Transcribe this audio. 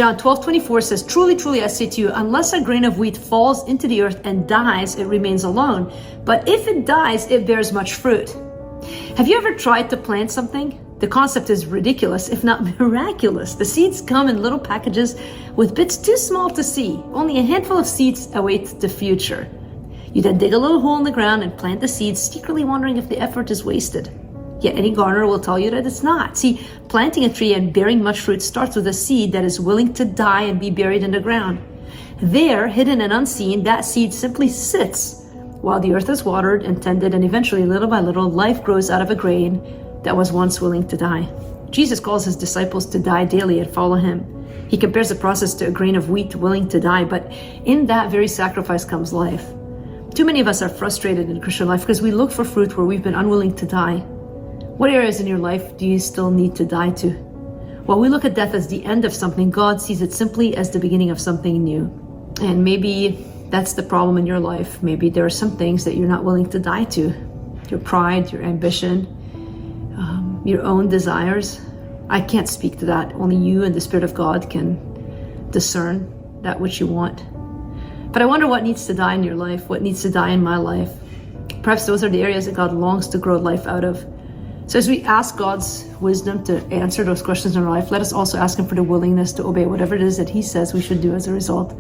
John 12:24 says, "Truly, truly, I say to you, unless a grain of wheat falls into the earth and dies, it remains alone. But if it dies, it bears much fruit." Have you ever tried to plant something? The concept is ridiculous, if not miraculous. The seeds come in little packages with bits too small to see. Only a handful of seeds await the future. You then dig a little hole in the ground and plant the seeds, secretly wondering if the effort is wasted. Yet any gardener will tell you that it's not. See, planting a tree and bearing much fruit starts with a seed that is willing to die and be buried in the ground. There, hidden and unseen, that seed simply sits while the earth is watered and tended, and eventually, little by little, life grows out of a grain that was once willing to die. Jesus calls his disciples to die daily and follow him. He compares the process to a grain of wheat willing to die, but in that very sacrifice comes life. Too many of us are frustrated in Christian life because we look for fruit where we've been unwilling to die. What areas in your life do you still need to die to? While we look at death as the end of something, God sees it simply as the beginning of something new. And maybe that's the problem in your life. Maybe there are some things that you're not willing to die to. Your pride, your ambition, your own desires. I can't speak to that. Only you and the Spirit of God can discern that which you want. But I wonder what needs to die in your life, what needs to die in my life. Perhaps those are the areas that God longs to grow life out of. So as we ask God's wisdom to answer those questions in our life, let us also ask him for the willingness to obey whatever it is that he says we should do as a result.